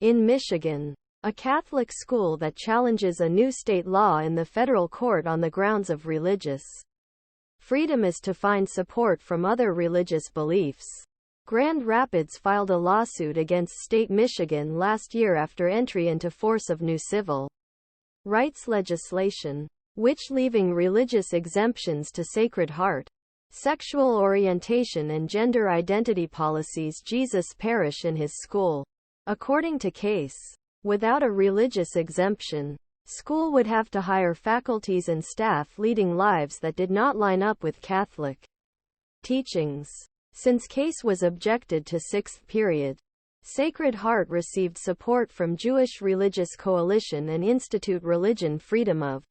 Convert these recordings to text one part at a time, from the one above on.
In Michigan, a Catholic school that challenges a new state law in the federal court on the grounds of religious freedom is to find support from other religious beliefs. Grand Rapids filed a lawsuit against state Michigan last year after entry into force of new civil rights legislation, which leaving religious exemptions to Sacred Heart, sexual orientation and gender identity policies Jesus Parish in his school. According to case, without a religious exemption, school would have to hire faculties and staff leading lives that did not line up with Catholic teachings. Since case was objected to sixth period, Sacred Heart received support from Jewish Religious Coalition and Institute Religion Freedom of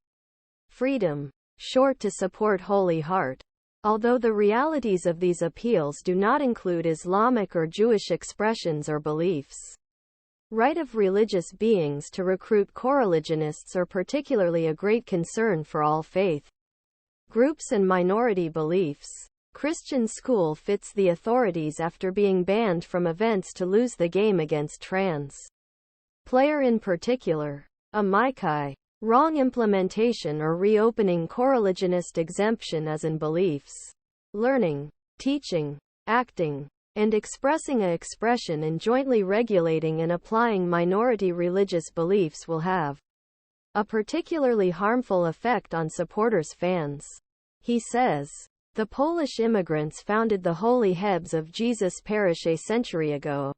Freedom, short to Support Holy Heart. Although the realities of these appeals do not include Islamic or Jewish expressions or beliefs, right of religious beings to recruit Coreligionists are particularly a great concern for all faith groups and minority beliefs. Christian school fits the authorities after being banned from events to lose the game against trans player in particular. Amici. Wrong implementation or reopening Coreligionist exemption as in beliefs, learning, teaching, acting, and expressing a expression and jointly regulating and applying minority religious beliefs will have a particularly harmful effect on supporters' fans. He says, the Polish immigrants founded the Holy Hebs of Jesus Parish a century ago.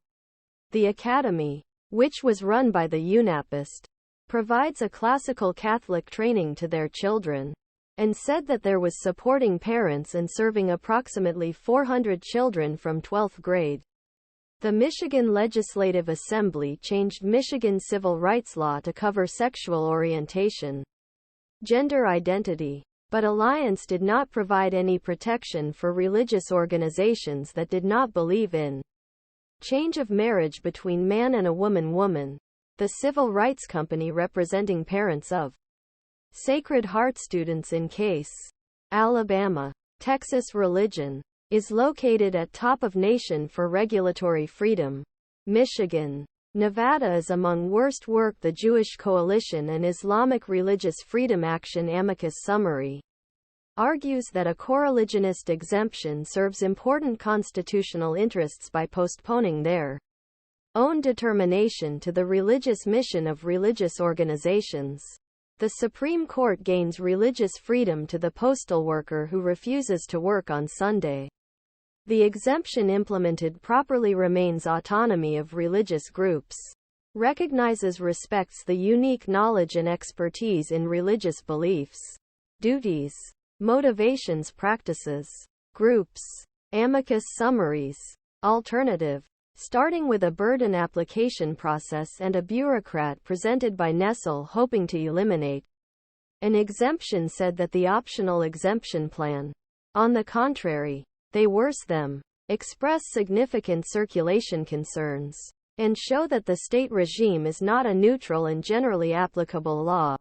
The academy, which was run by the Unapest, provides a classical Catholic training to their children, and said that there was supporting parents and serving approximately 400 children from 12th grade. The Michigan Legislative Assembly changed Michigan civil rights law to cover sexual orientation, gender identity, but Alliance did not provide any protection for religious organizations that did not believe in change of marriage between man and a woman. The civil rights company representing parents of Sacred Heart students in case, Alabama, Texas religion, is located at top of nation for regulatory freedom. Michigan, Nevada is among worst work. The Jewish Coalition and Islamic Religious Freedom Action Amicus summary argues that a Coreligionist exemption serves important constitutional interests by postponing their own determination to the religious mission of religious organizations. The Supreme Court gains religious freedom to the postal worker who refuses to work on Sunday. The exemption implemented properly remains autonomy of religious groups, respects the unique knowledge and expertise in religious beliefs, duties, motivations, practices, groups. Amicus summaries. Alternative. Starting with a burden application process and a bureaucrat presented by Nessel hoping to eliminate an exemption, said that the optional exemption plan, on the contrary, they worse them, express significant circulation concerns, and show that the state regime is not a neutral and generally applicable law.